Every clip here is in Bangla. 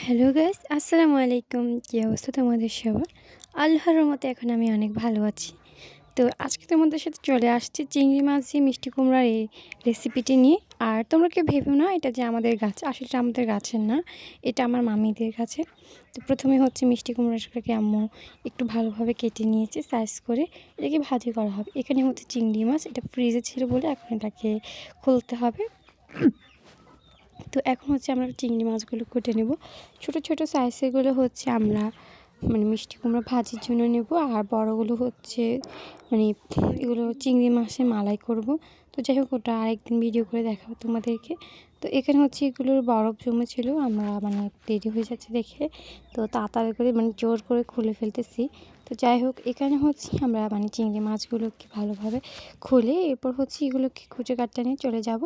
হ্যালো গাইস, আসসালামু আলাইকুম। কী অবস্থা তোমাদের সবার? আল্লাহর রহমতে এখন আমি অনেক ভালো আছি। তো আজকে তোমাদের সাথে চলে আসছি চিংড়ি মাছ দিয়ে মিষ্টি কুমড়ার এই রেসিপিটি নিয়ে। আর তোমরা কেউ ভেবো না এটা যে আমাদের গাছ, আসলে এটা আমাদের গাছের না, এটা আমার মামিদের গাছে। তো প্রথমে হচ্ছে মিষ্টি কুমড়াটাকে আম্মু একটু ভালোভাবে কেটে নিয়েছে সাইজ করে, এটাকে ভাজি করা হবে। এখানে হচ্ছে চিংড়ি মাছ, এটা ফ্রিজে ছিল বলে এখন এটাকে খুলতে হবে। তো এখন হচ্ছে আমরা চিংড়ি মাছগুলো কেটে নেব। ছোট ছোট সাইজেরগুলো হচ্ছে আমরা মিষ্টি কুমড়া ভাজির জন্য নেব, আর বড়গুলো হচ্ছে এগুলো চিংড়ি মাছের মালাই করব। তো যাই হোক, ওটা আরেকদিন ভিডিও করে দেখাবো তোমাদেরকে। তো এখানে হচ্ছে এগুলোর বরফ জমেছিল, আমরা দেরি হয়ে যাচ্ছে দেখে তো তাড়াতাড়ি করে জোর করে খুলে ফেলতেছি। তো যাই হোক, এখানে হচ্ছে আমরা চিংড়ি মাছগুলোকে ভালোভাবে খুলে এরপর হচ্ছে এগুলোকে খুঁজে কাটতে নিয়ে চলে যাব।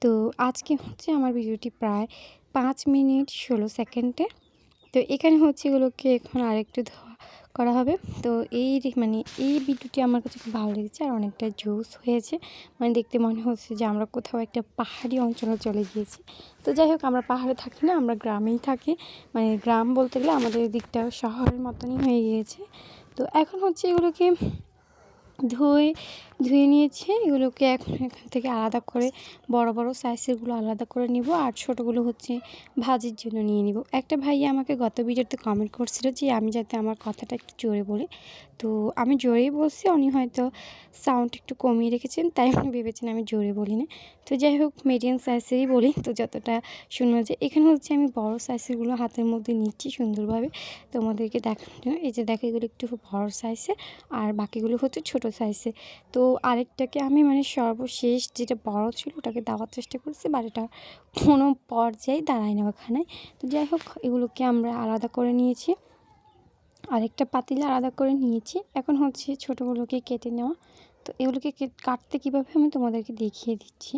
তো আজকে হচ্ছে আমার ভিডিওটি প্রায় 5 মিনিট 16 সেকেন্ডে। তো এখানে হচ্ছে এগুলোকে এখন আরেকটু করা হবে। তো এই ভিডিওটি আমার কাছে খুব ভালো লেগেছে, আর অনেকটা জোস হয়েছে। দেখতে মনে হচ্ছে যে আমরা কোথাও একটা পাহাড়ি অঞ্চলে চলে গিয়েছি। তো যাই হোক, আমরা পাহাড়ে থাকি না, আমরা গ্রামেই থাকি। গ্রাম বলতে গেলে আমাদের দিকটা শহরের মতনই হয়ে গিয়েছে। তো এখন হচ্ছে এগুলোকে ধুয়ে নিয়েছি। এগুলোকে এখন এখান থেকে আলাদা করে বড় বড় সাইজেরগুলো আলাদা করে নিব, আর ছোটোগুলো হচ্ছে ভাজির জন্য নিয়ে নিব। একটা ভাইয়া আমাকে গত ভিডিওতে কমেন্ট করছিল যে আমি যাতে আমার কথাটা একটু জোরে বলি। তো আমি জোরেই বলছি, উনি হয়তো সাউন্ড একটু কমিয়ে রেখেছেন, তাই উনি ভেবেছেন আমি জোরে বলি না। তো যাই হোক, মিডিয়াম সাইজেরই বলি, তো যতটা শোনা যায়। এখানে হচ্ছে আমি বড় সাইজেরগুলো হাতের মধ্যে নিচ্ছি সুন্দরভাবে তোমাদেরকে দেখানোর জন্য। এই যে দেখো, এগুলো একটু বড় সাইজে, আর বাকিগুলো হচ্ছে ছোট সাইজে। তো আরেকটাকে আমি সর্বশেষ যেটা বড় ছিল ওটাকে দেওয়ার চেষ্টা করছি, বাট এটা কোনো পর্যায়ে দাঁড়ায় না ওখানে। তো যাই হোক, এগুলোকে আমরা আলাদা করে নিয়েছি, আরেকটা পাতিলে আলাদা করে নিয়েছি। এখন হচ্ছে ছোটোগুলোকে কেটে নেওয়া। তো এগুলোকে কাটতে কীভাবে আমি তোমাদেরকে দেখিয়ে দিচ্ছি।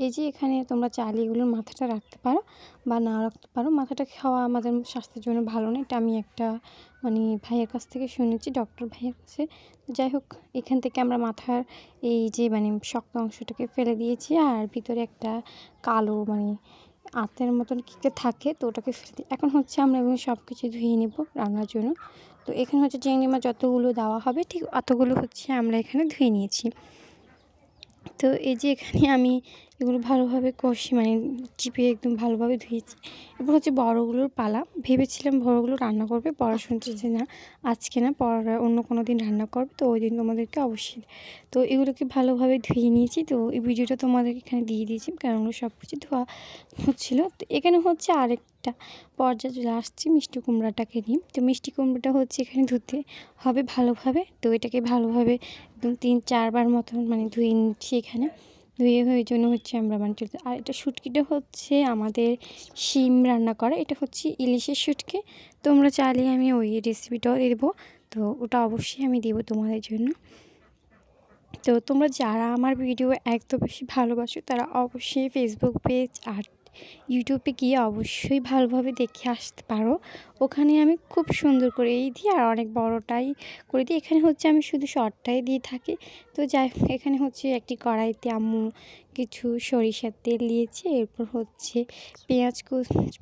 এই যে এখানে তোমরা চাইলে এগুলোর মাথাটা রাখতে পারো বা না রাখতে পারো। মাথাটা খাওয়া আমাদের স্বাস্থ্যের জন্য ভালো না, এটা আমি একটা ভাইয়ের কাছ থেকে শুনেছি, ডক্টর ভাইয়ের কাছে। যাই হোক, এখান থেকে আমরা মাথার এই যে শক্ত অংশটাকে ফেলে দিয়েছি, আর ভিতরে একটা কালো আঁতের মতন কী থাকে, তো ওটাকে ফেলে দিই। এখন হচ্ছে আমরা এগুলো সব কিছু ধুয়ে নেব রান্নার জন্য। তো এখানে হচ্ছে চিংড়ি মাছ যতগুলো দেওয়া হবে ঠিক অতগুলো হচ্ছে আমরা এখানে ধুয়ে নিয়েছি। তো এই যে এখানে আমি এগুলো ভালোভাবে কষি চিপে একদম ভালোভাবে ধুয়েছি। এরপর হচ্ছে বড়গুলোর পালা। ভেবেছিলাম বড়গুলো রান্না করবে, পরে শুনছি যে না, আজকে না, পরে অন্য কোনো দিন রান্না করবে, তো ওই দিন তোমাদেরকে অবশ্যই। তো এগুলোকে ভালোভাবে ধুয়ে নিয়েছি। তো এই ভিডিওটা তোমাদেরকে এখানে দিয়ে দিয়েছি, কারণ ওগুলো সব কিছু ধোয়া হচ্ছিলো। তো এখানে হচ্ছে আরেকটা পর্যায়ে চলে আসছি মিষ্টি কুমড়াটাকে নিয়ে। তো মিষ্টি কুমড়াটা হচ্ছে এখানে ধুতে হবে ভালোভাবে। তো এটাকে ভালোভাবে একদম 3-4 বার মতন ধুয়ে নিচ্ছি এখানে। ধুয়ে ওই জন্য হচ্ছে আমরা চলতে। আর এটা শুটকিটা হচ্ছে আমাদের শিম রান্না করা, এটা হচ্ছে ইলিশের শুটকি। তোমরা চাইলে আমি ওই রেসিপিটাও দেবো, তো ওটা অবশ্যই আমি দেবো তোমাদের জন্য। তো তোমরা যারা আমার ভিডিও এত বেশি ভালোবাসো তারা অবশ্যই ফেসবুক পেজ আর ইউটিউবে গিয়ে অবশ্যই ভালোভাবে দেখে আসতে পারো। ওখানে আমি খুব সুন্দর করেই দিই, আর অনেক বড়টাই করে দিই। এখানে হচ্ছে আমি শুধু শর্টটাই দিয়ে থাকি। তো যাই হোক, এখানে হচ্ছে একটি কড়াইতে আম্মু কিছু সরিষার তেল দিয়েছি। এরপর হচ্ছে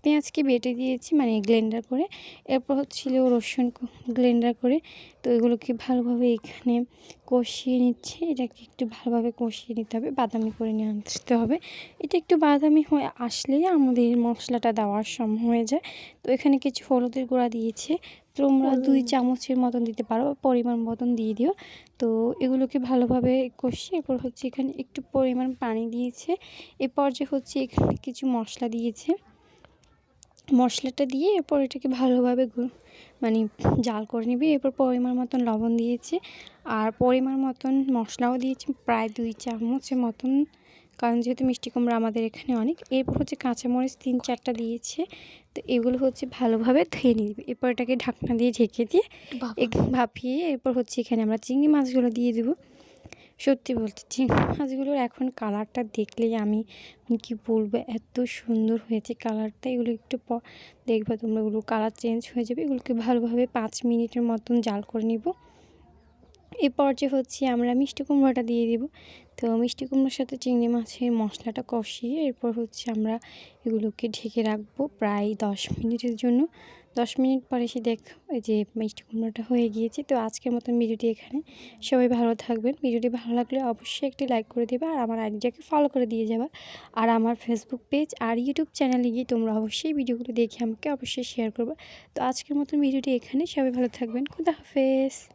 পেঁয়াজকে বেটে দিয়েছি, গ্লেন্ডার করে। এরপর হচ্ছিল রসুন গ্লেন্ডার করে। তো এগুলোকে ভালোভাবে এখানে কষিয়ে নিচ্ছে। এটাকে একটু ভালোভাবে কষিয়ে নিতে হবে, বাদামি করে নিয়ে আসতে হবে। এটা একটু বাদামি হয়ে আসলেই আমাদের মশলাটা দেওয়ার সময় হয়ে যায়। তো এখানে কিছু হলুদের গুঁড়া দিয়েছে, তোমরা 2 চামচের মতন দিতে পারো, পরিমাণ মতন দিয়ে দিও। তো এগুলোকে ভালোভাবে কষিয়ে এরপর হচ্ছে এখানে একটু পরিমাণ পানি দিয়েছে। এ পর্যায়ে হচ্ছে এখানে কিছু মশলা দিয়েছে। মশলাটা দিয়ে এরপর এটাকে ভালোভাবে জাল করে নিবি। এরপর পরিমাণ মতন লবণ দিয়েছি, আর পরিমাণ মতন মশলাও দিয়েছি, প্রায় 2 চামচের মতন, কারণ যেহেতু মিষ্টি কুমড়া আমাদের এখানে অনেক। এরপর হচ্ছে কাঁচামরিচ 3-4টা দিয়েছে। তো এগুলো হচ্ছে ভালোভাবে ধুয়ে নিবি। এরপর এটাকে ঢাকনা দিয়ে ঢেকে দিয়ে ভাপিয়ে এরপর হচ্ছে এখানে আমরা চিংড়ি মাছগুলো দিয়ে দেবো। সত্যি বলতে চিংড়ি মাছগুলোর এখন কালারটা দেখলেই আমি কি বলবো, এত সুন্দর হয়েছে কালারটা। এগুলো একটু পর দেখবে তোমরা, এগুলো কালার চেঞ্জ হয়ে যাবে। এগুলোকে ভালোভাবে 5 মিনিটের মতন জাল করে নিব। এই পর্যায়ে হচ্ছে আমরা মিষ্টি কুমড়োটা দিয়ে দিব। তো মিষ্টি কুমড়োর সাথে চিংড়ি মাছের মশলাটা কষিয়ে এরপর হচ্ছে আমরা এগুলোকে ঢেকে রাখবো প্রায় 10 মিনিটের জন্য। 10 মিনিট পরে এসে দেখো এই যে মিষ্টি কুমড়োটা হয়ে গিয়েছে। তো আজকের মতন ভিডিওটি এখানে। সবাই ভালো থাকবেন। ভিডিওটি ভালো লাগলে অবশ্যই একটি লাইক করে দেবে আর আমার আইডিটাকে ফলো করে দিয়ে যাবা। আর আমার ফেসবুক পেজ আর ইউটিউব চ্যানেলে গিয়ে তোমরা অবশ্যই ভিডিওগুলো দেখে আমাকে অবশ্যই শেয়ার করবে। তো আজকের মতন ভিডিওটি এখানে। সবাই ভালো থাকবেন। খুদা হাফেজ।